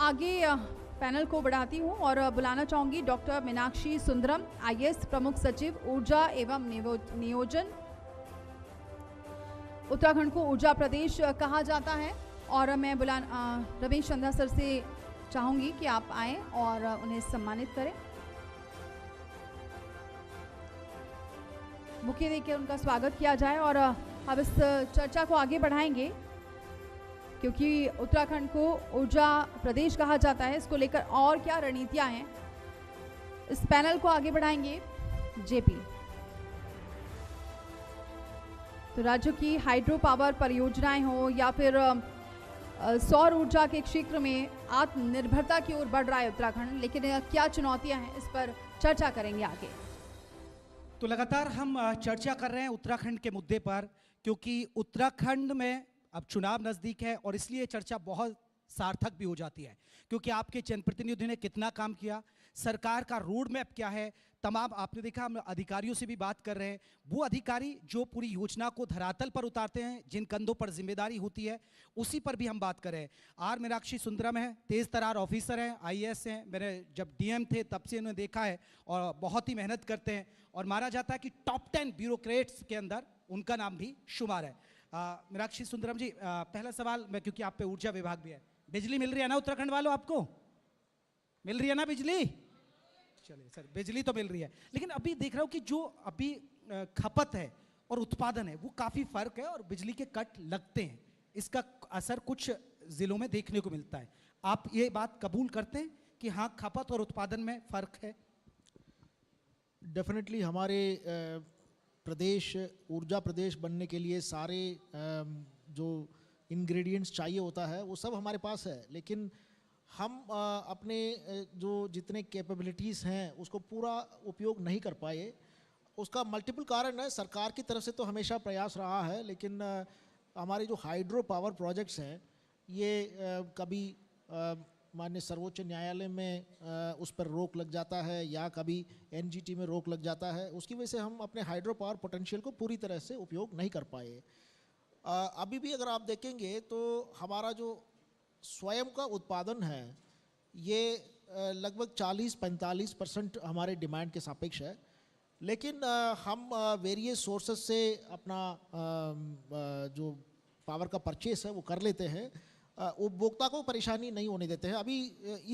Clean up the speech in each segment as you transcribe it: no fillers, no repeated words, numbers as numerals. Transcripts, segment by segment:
आगे पैनल को बढ़ाती हूं और बुलाना चाहूंगी डॉक्टर मीनाक्षी सुंदरम, आईएएस प्रमुख सचिव ऊर्जा एवं नियोजन। उत्तराखंड को ऊर्जा प्रदेश कहा जाता है और मैं रमेश चंद्रा सर से चाहूंगी कि आप आएं और उन्हें सम्मानित करें। बुके देकर उनका स्वागत किया जाए और अब इस चर्चा को आगे बढ़ाएंगे क्योंकि उत्तराखंड को ऊर्जा प्रदेश कहा जाता है। इसको लेकर और क्या रणनीतियां हैं, इस पैनल को आगे बढ़ाएंगे जेपी। तो राज्यों की हाइड्रो पावर परियोजनाएं हो या फिर सौर ऊर्जा के क्षेत्र में आत्मनिर्भरता की ओर बढ़ रहा है उत्तराखंड, लेकिन क्या चुनौतियां हैं, इस पर चर्चा करेंगे आगे। तो लगातार हम चर्चा कर रहे हैं उत्तराखंड के मुद्दे पर, क्योंकि उत्तराखंड में अब चुनाव नजदीक है और इसलिए चर्चा बहुत सार्थक भी हो जाती है, क्योंकि आपके जनप्रतिनिधि ने कितना काम किया, सरकार का रोड मैप क्या है, तमाम आपने देखा। हम अधिकारियों से भी बात कर रहे हैं, वो अधिकारी जो पूरी योजना को धरातल पर उतारते हैं, जिन कंधों पर जिम्मेदारी होती है, उसी पर भी हम बात कर रहे हैं। आर मीनाक्षी सुंदरम है, तेज तरार ऑफिसर हैं, आईएएस हैं। मैंने जब डीएम थे तब से उन्हें देखा है और बहुत ही मेहनत करते हैं और माना जाता है कि टॉप 10 ब्यूरोक्रेट्स के अंदर उनका नाम भी शुमार है। मीनाक्षी सुंदरम जी, पहला सवाल मैं, क्योंकि आप पे ऊर्जा विभाग भी है, बिजली मिल रही है ना उत्तराखंड वालों? आपको मिल रही है ना बिजली? चलिए सर, बिजली तो मिल रही है, लेकिन अभी देख रहा हूं कि जो अभी खपत है और उत्पादन है वो काफी फर्क है और बिजली के कट लगते हैं। इसका असर कुछ जिलों में देखने को मिलता है। आप ये बात कबूल करते हैं कि हाँ, खपत और उत्पादन में फर्क है? डेफिनेटली हमारे प्रदेश ऊर्जा प्रदेश बनने के लिए सारे जो इंग्रेडिएंट्स चाहिए होता है वो सब हमारे पास है, लेकिन हम अपने जो जितने कैपेबिलिटीज़ हैं उसको पूरा उपयोग नहीं कर पाए। उसका मल्टीपल कारण है। सरकार की तरफ से तो हमेशा प्रयास रहा है, लेकिन हमारे जो हाइड्रो पावर प्रोजेक्ट्स हैं ये कभी माननीय सर्वोच्च न्यायालय में उस पर रोक लग जाता है या कभी एनजीटी में रोक लग जाता है। उसकी वजह से हम अपने हाइड्रो पावर पोटेंशियल को पूरी तरह से उपयोग नहीं कर पाए। अभी भी अगर आप देखेंगे तो हमारा जो स्वयं का उत्पादन है ये लगभग 40-45% हमारे डिमांड के सापेक्ष है, लेकिन हम वेरियस सोर्सेस से अपना जो पावर का परचेस है वो कर लेते हैं। उपभोक्ता को परेशानी नहीं होने देते हैं। अभी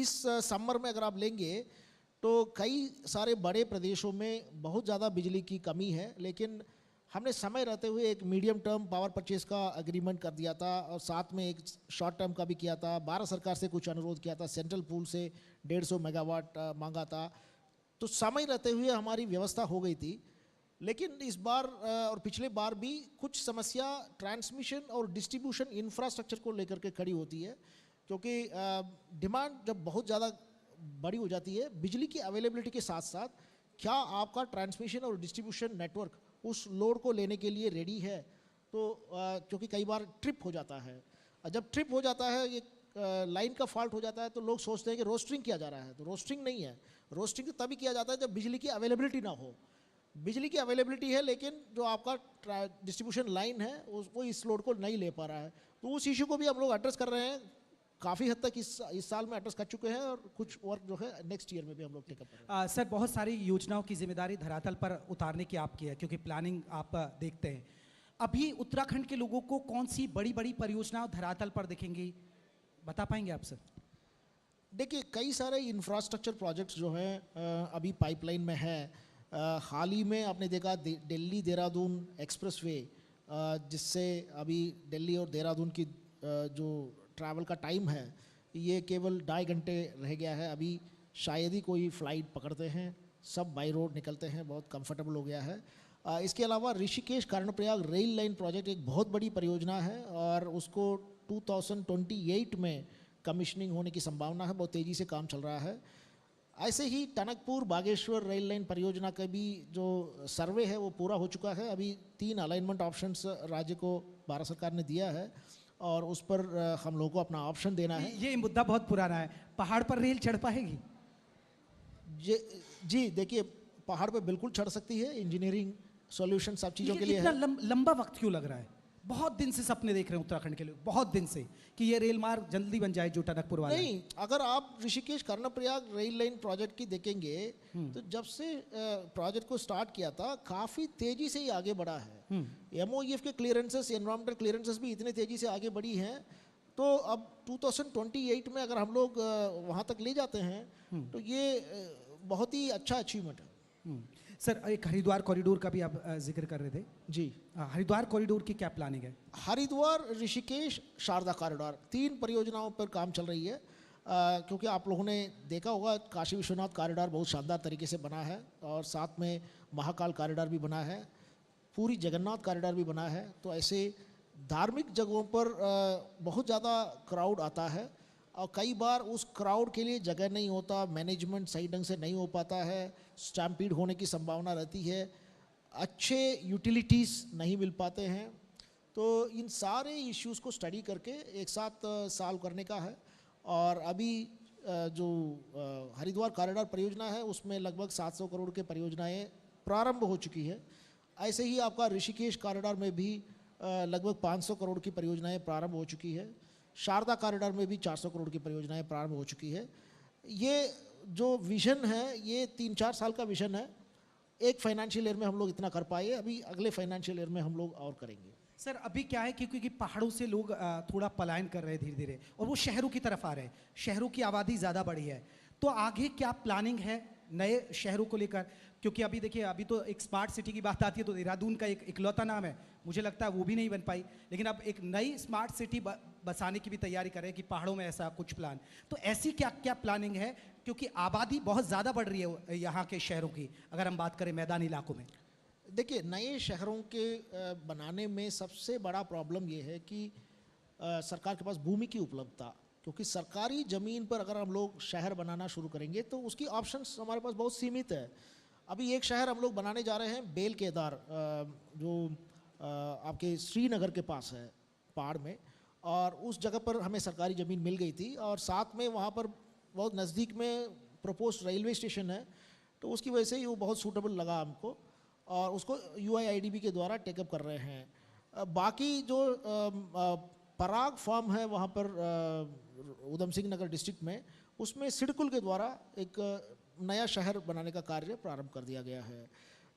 इस समर में अगर आप लेंगे तो कई सारे बड़े प्रदेशों में बहुत ज़्यादा बिजली की कमी है, लेकिन हमने समय रहते हुए एक मीडियम टर्म पावर परचेस का एग्रीमेंट कर दिया था और साथ में एक शॉर्ट टर्म का भी किया था। भारत सरकार से कुछ अनुरोध किया था, सेंट्रल पूल से 150 मेगावाट मांगा था, तो समय रहते हुए हमारी व्यवस्था हो गई थी। लेकिन इस बार और पिछले बार भी कुछ समस्या ट्रांसमिशन और डिस्ट्रीब्यूशन इंफ्रास्ट्रक्चर को लेकर के खड़ी होती है, क्योंकि डिमांड जब बहुत ज़्यादा बड़ी हो जाती है बिजली की अवेलेबिलिटी के साथ साथ क्या आपका ट्रांसमिशन और डिस्ट्रीब्यूशन नेटवर्क उस लोड को लेने के लिए रेडी है। तो क्योंकि कई बार ट्रिप हो जाता है, जब ट्रिप हो जाता है ये लाइन का फॉल्ट हो जाता है तो लोग सोचते हैं कि रोस्टरिंग किया जा रहा है, तो रोस्टरिंग नहीं है। रोस्टरिंग तभी किया जाता है जब बिजली की अवेलेबिलिटी ना हो। बिजली की अवेलेबिलिटी है लेकिन जो आपका डिस्ट्रीब्यूशन लाइन है वो इस लोड को नहीं ले पा रहा है, तो उस इशू को भी हम लोग एड्रेस कर रहे हैं। काफ़ी हद तक इस साल में एड्रेस कर चुके हैं और कुछ वर्क जो है नेक्स्ट ईयर में भी हम लोग टेकअप कर रहे हैं। सर, बहुत सारी योजनाओं की जिम्मेदारी धरातल पर उतारने की आपकी है, क्योंकि प्लानिंग आप देखते हैं। अभी उत्तराखंड के लोगों को कौन सी बड़ी बड़ी परियोजनाएं धरातल पर दिखेंगी, बता पाएंगे आप सर? देखिए, कई सारे इंफ्रास्ट्रक्चर प्रोजेक्ट्स जो हैं अभी पाइपलाइन में है। हाल ही में आपने देखा दिल्ली देहरादून एक्सप्रेसवे, जिससे अभी दिल्ली और देहरादून की जो ट्रैवल का टाइम है ये केवल 2.5 घंटे रह गया है। अभी शायद ही कोई फ़्लाइट पकड़ते हैं, सब बाई रोड निकलते हैं, बहुत कंफर्टेबल हो गया है। इसके अलावा Rishikesh Karnaprayag rail line project एक बहुत बड़ी परियोजना है और उसको 2028 में कमिश्निंग होने की संभावना है। बहुत तेज़ी से काम चल रहा है। ऐसे ही टनकपुर बागेश्वर रेल लाइन परियोजना का भी जो सर्वे है वो पूरा हो चुका है। अभी 3 अलाइनमेंट ऑप्शंस राज्य को भारत सरकार ने दिया है और उस पर हम लोगों को अपना ऑप्शन देना है। ये मुद्दा बहुत पुराना है, पहाड़ पर रेल चढ़ पाएगी? जी देखिए, पहाड़ पे बिल्कुल चढ़ सकती है। इंजीनियरिंग सॉल्यूशन सब चीज़ों के लिए है। लंबा वक्त क्यों लग रहा है? बहुत दिन से सपने देख रहे हैं उत्तराखंड के लोग, बहुत दिन से, कि ये रेल मार्ग जल्दी बन जाए जो टनकपुर वाला है। नहीं, अगर आप Rishikesh Karnaprayag rail line project की देखेंगे तो जब से प्रोजेक्ट को स्टार्ट किया था काफ़ी तेजी से ही आगे बढ़ा है। MOEF के क्लियरेंसेस, एनवायरमेंटल क्लियरेंसेस भी इतने तेजी से आगे बढ़ी हैं, तो अब 2028 में अगर हम लोग वहाँ तक ले जाते हैं तो ये बहुत ही अच्छा अचीवमेंट है। सर, एक हरिद्वार कॉरिडोर का भी आप जिक्र कर रहे थे जी, हरिद्वार कॉरिडोर की क्या प्लानिंग है? हरिद्वार ऋषिकेश शारदा कॉरिडोर 3 परियोजनाओं पर काम चल रही है। क्योंकि आप लोगों ने देखा होगा काशी विश्वनाथ कॉरिडोर बहुत शानदार तरीके से बना है और साथ में महाकाल कॉरिडोर भी बना है, पूरी जगन्नाथ कॉरिडोर भी बना है। तो ऐसे धार्मिक जगहों पर बहुत ज़्यादा क्राउड आता है और कई बार उस क्राउड के लिए जगह नहीं होता, मैनेजमेंट सही ढंग से नहीं हो पाता है, स्टैम्पीड होने की संभावना रहती है, अच्छे यूटिलिटीज़ नहीं मिल पाते हैं। तो इन सारे इश्यूज़ को स्टडी करके एक साथ सॉल्व करने का है। और अभी जो हरिद्वार कॉरिडोर परियोजना है उसमें लगभग 700 करोड़ के परियोजनाएं प्रारंभ हो चुकी है। ऐसे ही आपका ऋषिकेश कॉरिडोर में भी लगभग 500 करोड़ की परियोजनाएं प्रारंभ हो चुकी है। शारदा कॉरिडोर में भी 400 करोड़ की परियोजनाएं प्रारंभ हो चुकी है। ये जो विज़न है ये 3-4 साल का विज़न है। एक फाइनेंशियल ईयर में हम लोग इतना कर पाए, अभी अगले फाइनेंशियल ईयर में हम लोग और करेंगे। सर, अभी क्या है कि क्योंकि पहाड़ों से लोग थोड़ा पलायन कर रहे हैं धीरे धीरे और वो शहरों की तरफ आ रहे हैं, शहरों की आबादी ज़्यादा बढ़ी है, तो आगे क्या प्लानिंग है नए शहरों को लेकर? क्योंकि अभी देखिए, अभी तो एक स्मार्ट सिटी की बात आती है तो देहरादून का एक इकलौता नाम है, मुझे लगता है वो भी नहीं बन पाई, लेकिन अब एक नई स्मार्ट सिटी बसाने की भी तैयारी कर रहे हैं कि पहाड़ों में ऐसा कुछ प्लान। तो ऐसी क्या क्या प्लानिंग है, क्योंकि आबादी बहुत ज़्यादा बढ़ रही है यहाँ के शहरों की, अगर हम बात करें मैदानी इलाकों में? देखिए, नए शहरों के बनाने में सबसे बड़ा प्रॉब्लम ये है कि सरकार के पास भूमि की उपलब्धता, क्योंकि सरकारी ज़मीन पर अगर हम लोग शहर बनाना शुरू करेंगे तो उसकी ऑप्शंस हमारे पास बहुत सीमित है। अभी एक शहर हम लोग बनाने जा रहे हैं बेल केदार, जो आपके श्रीनगर के पास है पहाड़ में, और उस जगह पर हमें सरकारी ज़मीन मिल गई थी और साथ में वहाँ पर बहुत नज़दीक में प्रपोज्ड रेलवे स्टेशन है, तो उसकी वजह से ही वो बहुत सूटेबल लगा हमको और उसको UIIDB के द्वारा टेकअप कर रहे हैं। बाकी जो पराग फार्म है वहाँ पर उधम सिंह नगर डिस्ट्रिक्ट में, उसमें सिडकुल के द्वारा एक नया शहर बनाने का कार्य प्रारंभ कर दिया गया है।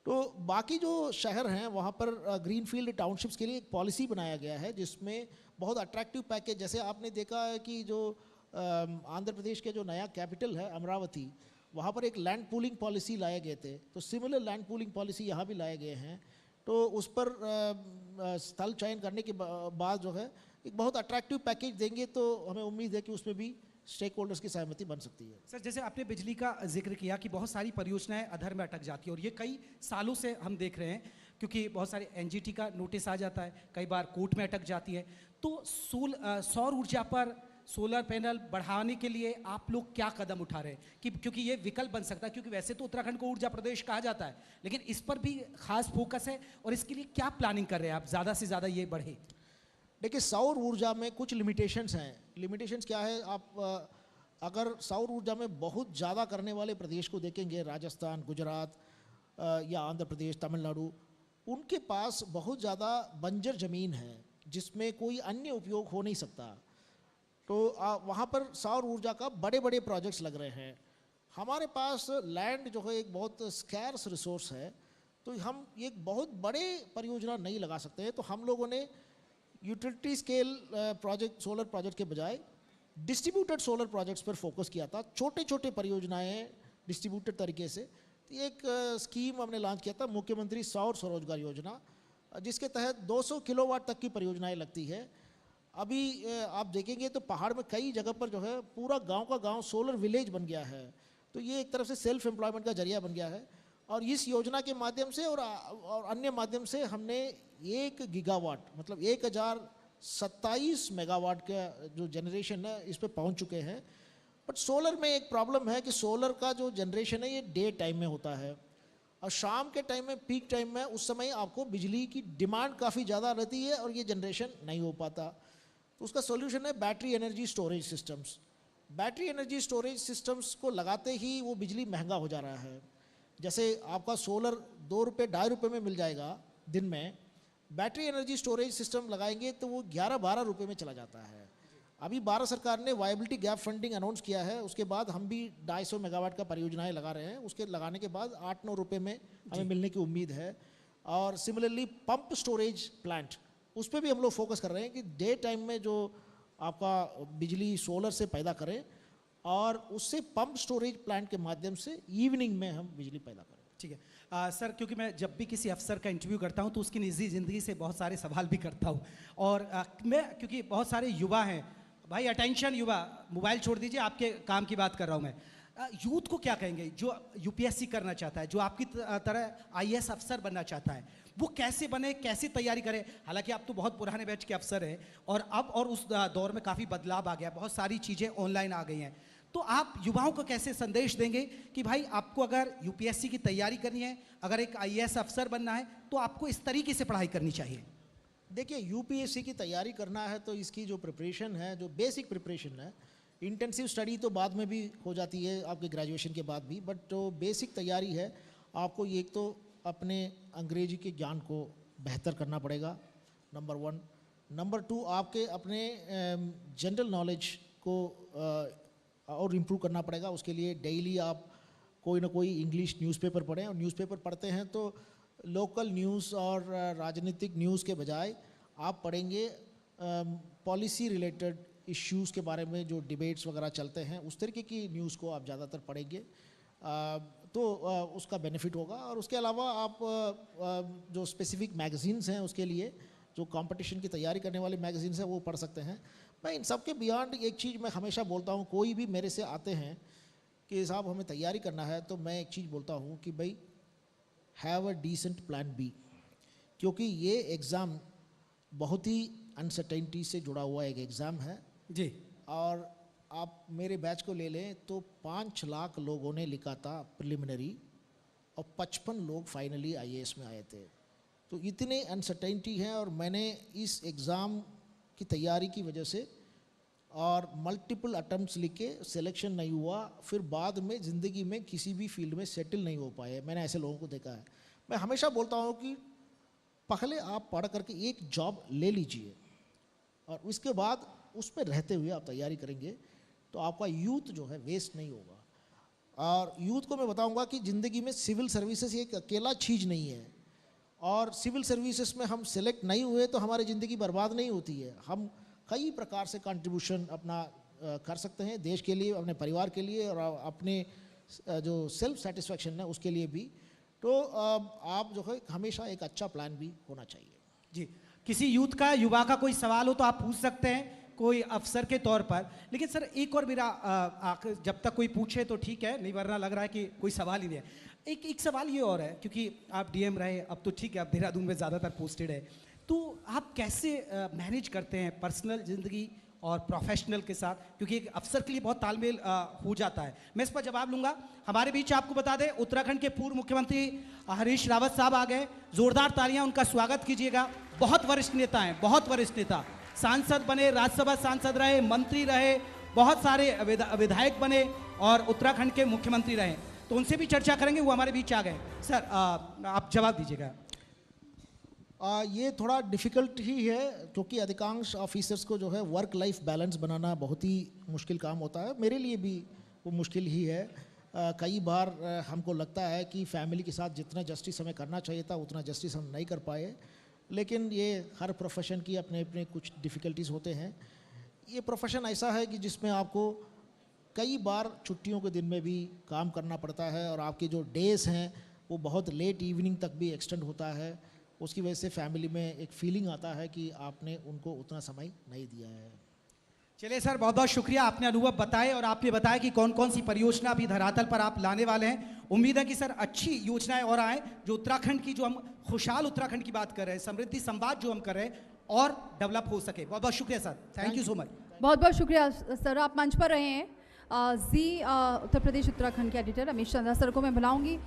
तो बाकी जो शहर हैं वहाँ पर ग्रीनफील्ड टाउनशिप्स के लिए एक पॉलिसी बनाया गया है जिसमें बहुत अट्रैक्टिव पैकेज, जैसे आपने देखा है कि जो आंध्र प्रदेश के जो नया कैपिटल है अमरावती, वहाँ पर एक लैंड पूलिंग पॉलिसी लाए गए थे, तो सिमिलर लैंड पूलिंग पॉलिसी यहाँ भी लाए गए हैं। तो उस पर स्थल चयन करने के बाद जो है एक बहुत अट्रैक्टिव पैकेज देंगे, तो हमें उम्मीद है कि उसमें भी स्टेक होल्डर्स की सहमति बन सकती है। सर, जैसे आपने बिजली का जिक्र किया कि बहुत सारी परियोजनाएं अधर में अटक जाती है और ये कई सालों से हम देख रहे हैं, क्योंकि बहुत सारे NGT का नोटिस आ जाता है, कई बार कोर्ट में अटक जाती है। तो सौर ऊर्जा पर सोलर पैनल बढ़ाने के लिए आप लोग क्या कदम उठा रहे हैं कि क्योंकि ये विकल्प बन सकता है, क्योंकि वैसे तो उत्तराखंड को ऊर्जा प्रदेश कहा जाता है, लेकिन इस पर भी खास फोकस है, और इसके लिए क्या प्लानिंग कर रहे हैं आप ज़्यादा से ज़्यादा ये बढ़े? देखिए, सौर ऊर्जा में कुछ लिमिटेशंस हैं। लिमिटेशंस क्या है, आप अगर सौर ऊर्जा में बहुत ज़्यादा करने वाले प्रदेश को देखेंगे, राजस्थान, गुजरात या आंध्र प्रदेश, तमिलनाडु, उनके पास बहुत ज़्यादा बंजर ज़मीन है जिसमें कोई अन्य उपयोग हो नहीं सकता। तो वहाँ पर सौर ऊर्जा का बड़े बड़े प्रोजेक्ट्स लग रहे हैं। हमारे पास लैंड जो है एक बहुत स्कैर्स रिसोर्स है, तो हम एक बहुत बड़े परियोजना नहीं लगा सकते हैं। तो हम लोगों ने utility scale project, solar project के बजाय डिस्ट्रीब्यूटेड सोलर प्रोजेक्ट्स पर फोकस किया था, छोटे छोटे परियोजनाएं डिस्ट्रीब्यूटेड तरीके से। एक स्कीम हमने लॉन्च किया था, मुख्यमंत्री सौर स्वरोजगार योजना, जिसके तहत 200 किलोवाट तक की परियोजनाएं लगती है। अभी आप देखेंगे तो पहाड़ में कई जगह पर जो है पूरा गांव का गांव सोलर विलेज बन गया है, तो ये एक तरफ से सेल्फ एम्प्लॉयमेंट का जरिया बन गया है। और इस योजना के माध्यम से और अन्य माध्यम से हमने 1 गीगावाट मतलब 1027 मेगावाट का जो जनरेशन है इस पर पहुंच चुके हैं। बट सोलर में एक प्रॉब्लम है कि सोलर का जो जनरेशन है ये डे टाइम में होता है और शाम के टाइम में, पीक टाइम में, उस समय आपको बिजली की डिमांड काफ़ी ज़्यादा रहती है और ये जनरेशन नहीं हो पाता। तो उसका सॉल्यूशन है battery energy storage systems. Battery energy storage systems को लगाते ही वो बिजली महंगा हो जा रहा है। जैसे आपका सोलर 2 रुपये 2.5 रुपये में मिल जाएगा दिन में, बैटरी एनर्जी स्टोरेज सिस्टम लगाएंगे तो वो 11-12 रुपये में चला जाता है। अभी भारत सरकार ने वायबिलिटी गैप फंडिंग अनाउंस किया है, उसके बाद हम भी 250 मेगावाट का परियोजनाएं लगा रहे हैं। उसके लगाने के बाद 8-9 रुपये में हमें मिलने की उम्मीद है। और सिमिलरली पंप स्टोरेज प्लांट, उस पर भी हम लोग फोकस कर रहे हैं कि डे टाइम में जो आपका बिजली सोलर से पैदा करें और उससे पंप स्टोरेज प्लांट के माध्यम से इवनिंग में हम बिजली पैदा करें। ठीक है सर, क्योंकि मैं जब भी किसी अफसर का इंटरव्यू करता हूं तो उसकी निजी ज़िंदगी से बहुत सारे सवाल भी करता हूं। और मैं क्योंकि बहुत सारे युवा हैं भाई, अटेंशन युवा, मोबाइल छोड़ दीजिए, आपके काम की बात कर रहा हूं मैं। यूथ को क्या कहेंगे जो यूपीएससी करना चाहता है, जो आपकी तरह आईएएस अफसर बनना चाहता है, वो कैसे बने, कैसे तैयारी करे? हालांकि आप तो बहुत पुराने बैच के अफसर हैं और अब और उस दौर में काफ़ी बदलाव आ गया, बहुत सारी चीज़ें ऑनलाइन आ गई हैं। तो आप युवाओं को कैसे संदेश देंगे कि भाई आपको अगर यूपीएससी की तैयारी करनी है, अगर एक आईएएस अफसर बनना है, तो आपको इस तरीके से पढ़ाई करनी चाहिए? देखिए, यूपीएससी की तैयारी करना है तो इसकी जो प्रिपरेशन है, जो बेसिक प्रिपरेशन है, इंटेंसिव स्टडी तो बाद में भी हो जाती है आपके ग्रेजुएशन के बाद भी, बट जो बेसिक तैयारी है आपको एक तो अपने अंग्रेजी के ज्ञान को बेहतर करना पड़ेगा, नंबर 1। नंबर 2, आपके अपने जनरल नॉलेज को और इम्प्रूव करना पड़ेगा। उसके लिए डेली आप कोई ना कोई इंग्लिश न्यूज़पेपर पढ़ें, और न्यूज़पेपर पढ़ते हैं तो लोकल न्यूज़ और राजनीतिक न्यूज़ के बजाय आप पढ़ेंगे पॉलिसी रिलेटेड इश्यूज़ के बारे में, जो डिबेट्स वगैरह चलते हैं उस तरीके की न्यूज़ को आप ज़्यादातर पढ़ेंगे तो उसका बेनिफिट होगा। और उसके अलावा आप जो स्पेसिफिक मैगज़ीन्स हैं उसके लिए, जो कंपटीशन की तैयारी करने वाले मैगज़ीन्स हैं वो पढ़ सकते हैं। मैं इन सब के बियॉन्ड एक चीज़ मैं हमेशा बोलता हूँ, कोई भी मेरे से आते हैं कि साहब हमें तैयारी करना है, तो मैं एक चीज़ बोलता हूँ कि भाई have a decent plan B, क्योंकि ये एग्ज़ाम बहुत ही अनसर्टेनिटी से जुड़ा हुआ एक एग्ज़ाम है जी। और आप मेरे बैच को ले लें तो 5 लाख लोगों ने लिखा था प्रिलिमिनरी और 55 लोग फाइनली आईएएस में आए थे। तो इतने अनसर्टेनिटी है, और मैंने इस एग्ज़ाम की तैयारी की वजह से और मल्टीपल अटेम्प्ट्स लिख के सिलेक्शन नहीं हुआ, फिर बाद में ज़िंदगी में किसी भी फील्ड में सेटल नहीं हो पाए। मैंने ऐसे लोगों को देखा है। मैं हमेशा बोलता हूँ कि पहले आप पढ़ करके एक जॉब ले लीजिए और उसके बाद उस पर रहते हुए आप तैयारी करेंगे तो आपका यूथ जो है वेस्ट नहीं होगा। और यूथ को मैं बताऊंगा कि ज़िंदगी में सिविल सर्विसेज एक अकेला चीज़ नहीं है, और सिविल सर्विसेज में हम सेलेक्ट नहीं हुए तो हमारी ज़िंदगी बर्बाद नहीं होती है। हम कई प्रकार से कंट्रीब्यूशन अपना कर सकते हैं देश के लिए, अपने परिवार के लिए, और अपने जो सेल्फ सेटिस्फैक्शन है उसके लिए भी। तो आप जो है हमेशा एक अच्छा प्लान भी होना चाहिए। जी, किसी यूथ का, युवा का कोई सवाल हो तो आप पूछ सकते हैं कोई अफसर के तौर पर। लेकिन सर एक और मेरा जब तक कोई पूछे तो ठीक है, नहीं वरना लग रहा है कि कोई सवाल ही नहीं है। एक सवाल ये और है, क्योंकि आप डीएम रहे, अब तो ठीक है आप देहरादून में ज़्यादातर पोस्टेड है, तो आप कैसे मैनेज करते हैं पर्सनल ज़िंदगी और प्रोफेशनल के साथ, क्योंकि एक अफसर के लिए बहुत तालमेल हो जाता है। मैं इस पर जवाब लूँगा। हमारे बीच आपको बता दें उत्तराखंड के पूर्व मुख्यमंत्री हरीश रावत साहब आ गए, ज़ोरदार तालियां उनका स्वागत कीजिएगा। बहुत वरिष्ठ नेता हैं, बहुत वरिष्ठ नेता, सांसद बने, राज्यसभा सांसद रहे, मंत्री रहे, बहुत सारे विधायक बने और उत्तराखंड के मुख्यमंत्री रहे, तो उनसे भी चर्चा करेंगे। वो हमारे बीच आ गए। सर आप जवाब दीजिएगा। ये थोड़ा डिफ़िकल्ट ही है, क्योंकि अधिकांश ऑफिसर्स को जो है वर्क लाइफ बैलेंस बनाना बहुत ही मुश्किल काम होता है। मेरे लिए भी वो मुश्किल ही है। कई बार हमको लगता है कि फैमिली के साथ जितना जस्टिस हमें करना चाहिए था उतना जस्टिस हम नहीं कर पाए, लेकिन ये हर प्रोफेशन की अपने अपने कुछ डिफ़िकल्टीज़ होते हैं। ये प्रोफेशन ऐसा है कि जिसमें आपको कई बार छुट्टियों के दिन में भी काम करना पड़ता है, और आपके जो डेज़ हैं वो बहुत लेट इवनिंग तक भी एक्सटेंड होता है। उसकी वजह से फैमिली में एक फीलिंग आता है कि आपने उनको उतना समय नहीं दिया है। चलिए सर, बहुत बहुत शुक्रिया, आपने अनुभव बताए और आपने बताया कि कौन कौन सी परियोजना अभी धरातल पर आप लाने वाले हैं। उम्मीद है कि सर अच्छी योजनाएं और आए, जो उत्तराखंड की, जो हम खुशहाल उत्तराखंड की बात कर रहे हैं, समृद्धि संवाद जो हम कर रहे हैं, और डेवलप हो सके। बहुत बहुत शुक्रिया sir, thank you so much. बहुत बहुत शुक्रिया सर, आप मंच पर रहे हैं। जी उत्तर प्रदेश उत्तराखंड के एडिटर रमेश चंद्रा सर को मैं बुलाऊंगी।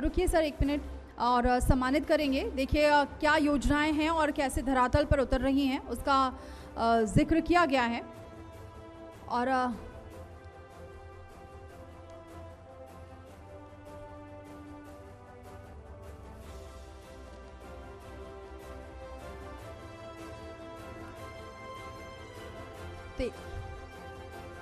रुकिए सर एक मिनट, और सम्मानित करेंगे। देखिए क्या योजनाएं हैं और कैसे धरातल पर उतर रही हैं उसका जिक्र किया गया है। और